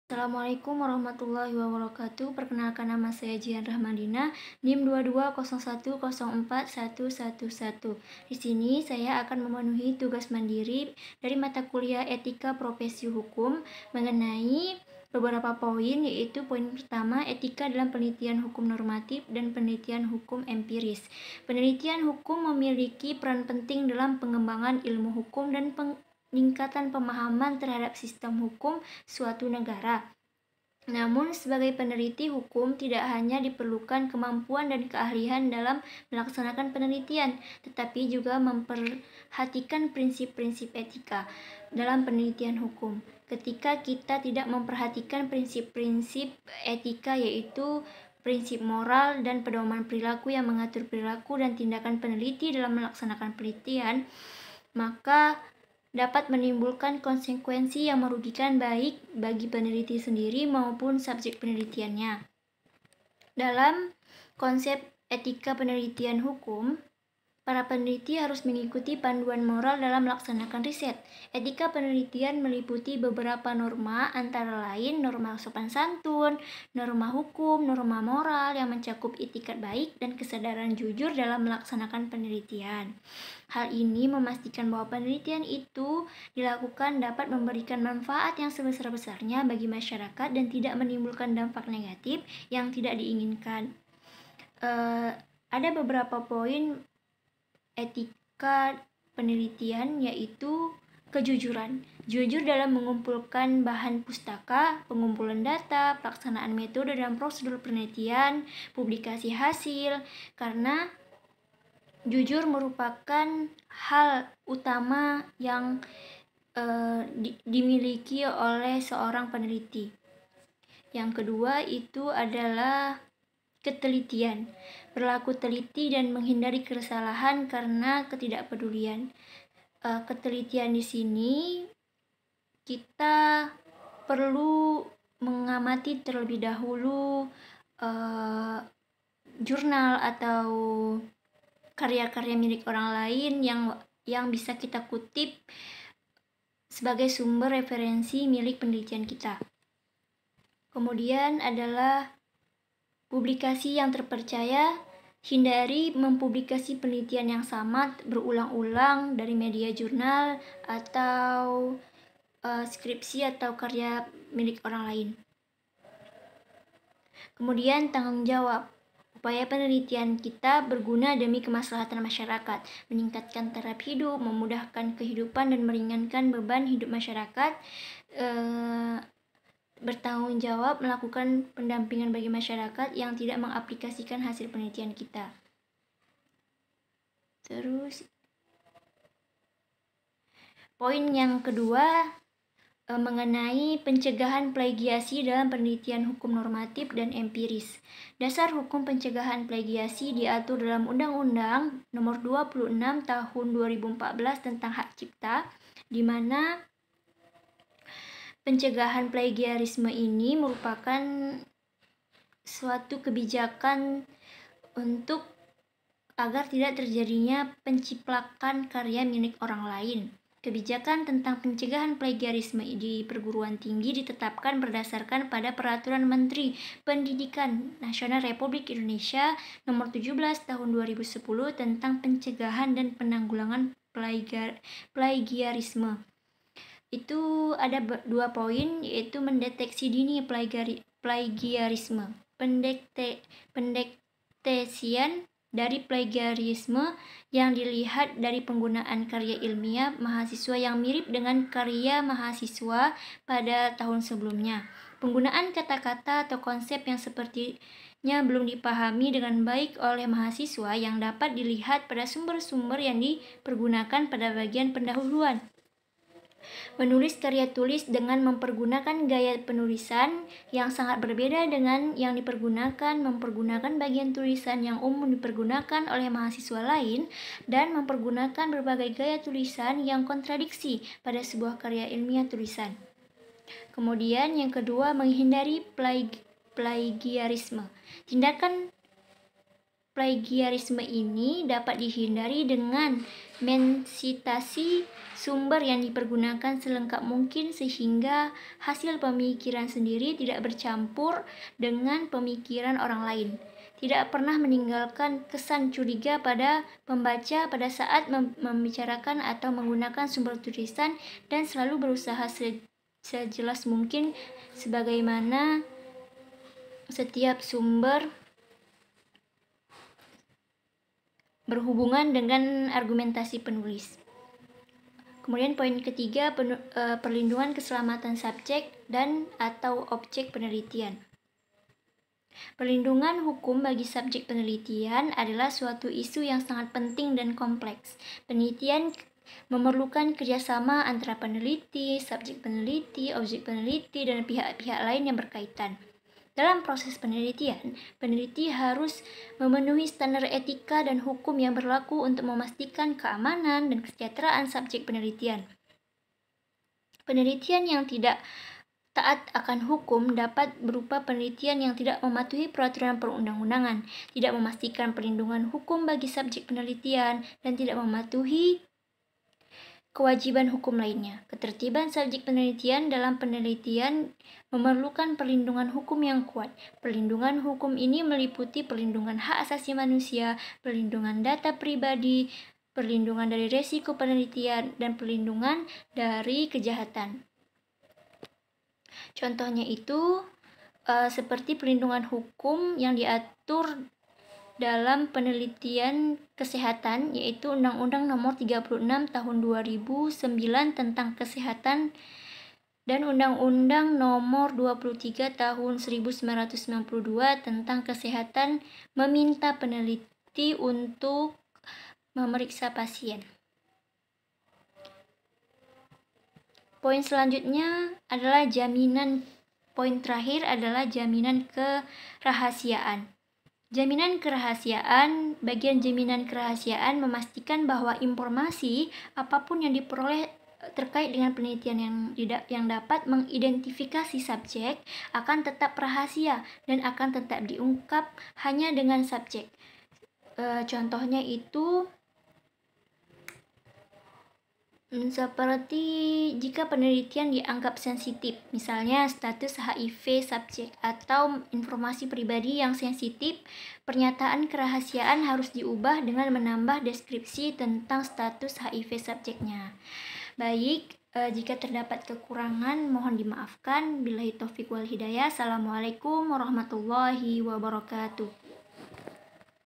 Assalamualaikum warahmatullahi wabarakatuh. Perkenalkan, nama saya Jihan Rahmadina, NIM 2201041111. Di sini saya akan memenuhi tugas mandiri dari mata kuliah Etika Profesi Hukum mengenai beberapa poin, yaitu poin pertama, etika dalam penelitian hukum normatif dan penelitian hukum empiris. Penelitian hukum memiliki peran penting dalam pengembangan ilmu hukum dan peningkatan pemahaman terhadap sistem hukum suatu negara. Namun, sebagai peneliti hukum tidak hanya diperlukan kemampuan dan keahlian dalam melaksanakan penelitian, tetapi juga memperhatikan prinsip-prinsip etika dalam penelitian hukum. Ketika kita tidak memperhatikan prinsip-prinsip etika, yaitu prinsip moral dan pedoman perilaku yang mengatur perilaku dan tindakan peneliti dalam melaksanakan penelitian, maka dapat menimbulkan konsekuensi yang merugikan baik bagi peneliti sendiri maupun subjek penelitiannya. Dalam konsep etika penelitian hukum, para peneliti harus mengikuti panduan moral dalam melaksanakan riset. Etika penelitian meliputi beberapa norma, antara lain norma sopan santun, norma hukum, norma moral yang mencakup itikat baik dan kesadaran jujur dalam melaksanakan penelitian. Hal ini memastikan bahwa penelitian itu dilakukan dapat memberikan manfaat yang sebesar-besarnya bagi masyarakat dan tidak menimbulkan dampak negatif yang tidak diinginkan. Ada beberapa poin etika penelitian, yaitu kejujuran. Jujur dalam mengumpulkan bahan pustaka, pengumpulan data, pelaksanaan metode dan prosedur penelitian, publikasi hasil, karena jujur merupakan hal utama yang dimiliki oleh seorang peneliti. Yang kedua itu adalah ketelitian. Berlaku teliti dan menghindari kesalahan karena ketidakpedulian. Ketelitian di sini kita perlu mengamati terlebih dahulu jurnal atau karya-karya milik orang lain yang bisa kita kutip sebagai sumber referensi milik penelitian kita. Kemudian adalah publikasi yang terpercaya. Hindari mempublikasi penelitian yang sama berulang-ulang dari media jurnal atau skripsi atau karya milik orang lain. Kemudian tanggung jawab. Upaya penelitian kita berguna demi kemaslahatan masyarakat, meningkatkan taraf hidup, memudahkan kehidupan dan meringankan beban hidup masyarakat. Bertanggung jawab melakukan pendampingan bagi masyarakat yang tidak mengaplikasikan hasil penelitian kita. Terus poin yang kedua mengenai pencegahan plagiasi dalam penelitian hukum normatif dan empiris. Dasar hukum pencegahan plagiasi diatur dalam Undang-Undang Nomor 26 Tahun 2014 tentang Hak Cipta, di mana pencegahan plagiarisme ini merupakan suatu kebijakan untuk agar tidak terjadinya penciplakan karya milik orang lain. Kebijakan tentang pencegahan plagiarisme di perguruan tinggi ditetapkan berdasarkan pada Peraturan Menteri Pendidikan Nasional Republik Indonesia Nomor 17 Tahun 2010 tentang pencegahan dan penanggulangan plagiarisme. Itu ada dua poin, yaitu mendeteksi dini plagiarisme. Pendeteksian dari plagiarisme yang dilihat dari penggunaan karya ilmiah mahasiswa yang mirip dengan karya mahasiswa pada tahun sebelumnya. Penggunaan kata-kata atau konsep yang sepertinya belum dipahami dengan baik oleh mahasiswa yang dapat dilihat pada sumber-sumber yang dipergunakan pada bagian pendahuluan. Menulis karya tulis dengan mempergunakan gaya penulisan yang sangat berbeda dengan yang mempergunakan bagian tulisan yang umum dipergunakan oleh mahasiswa lain, dan mempergunakan berbagai gaya tulisan yang kontradiksi pada sebuah karya ilmiah tulisan. Kemudian yang kedua, menghindari plagiarisme. Tindakan plagiarisme ini dapat dihindari dengan mensitasi sumber yang dipergunakan selengkap mungkin sehingga hasil pemikiran sendiri tidak bercampur dengan pemikiran orang lain. Tidak pernah meninggalkan kesan curiga pada pembaca pada saat membicarakan atau menggunakan sumber tulisan, dan selalu berusaha sejelas mungkin sebagaimana setiap sumber berhubungan dengan argumentasi penulis. Kemudian poin ketiga, perlindungan keselamatan subjek dan atau objek penelitian. Perlindungan hukum bagi subjek penelitian adalah suatu isu yang sangat penting dan kompleks. Penelitian memerlukan kerjasama antara peneliti, subjek peneliti, objek peneliti, dan pihak-pihak lain yang berkaitan. Dalam proses penelitian, peneliti harus memenuhi standar etika dan hukum yang berlaku untuk memastikan keamanan dan kesejahteraan subjek penelitian. Penelitian yang tidak taat akan hukum dapat berupa penelitian yang tidak mematuhi peraturan perundang-undangan, tidak memastikan perlindungan hukum bagi subjek penelitian, dan tidak mematuhi kewajiban hukum lainnya. Ketertiban subjek penelitian dalam penelitian memerlukan perlindungan hukum yang kuat. Perlindungan hukum ini meliputi perlindungan hak asasi manusia, perlindungan data pribadi, perlindungan dari resiko penelitian, dan perlindungan dari kejahatan. Contohnya itu seperti perlindungan hukum yang diatur dalam penelitian kesehatan, yaitu Undang-Undang Nomor 36 Tahun 2009 tentang Kesehatan dan Undang-Undang Nomor 23 Tahun 1992 tentang Kesehatan meminta peneliti untuk memeriksa pasien. Poin selanjutnya adalah poin terakhir adalah jaminan kerahasiaan. Bagian jaminan kerahasiaan memastikan bahwa informasi apapun yang diperoleh terkait dengan penelitian yang dapat mengidentifikasi subjek akan tetap rahasia dan akan tetap diungkap hanya dengan subjek. Contohnya itu seperti jika penelitian dianggap sensitif, misalnya status HIV subjek atau informasi pribadi yang sensitif, pernyataan kerahasiaan harus diubah dengan menambah deskripsi tentang status HIV subjeknya. Baik, jika terdapat kekurangan mohon dimaafkan. Billahi taufiq wal hidayah. Assalamualaikum warahmatullahi wabarakatuh.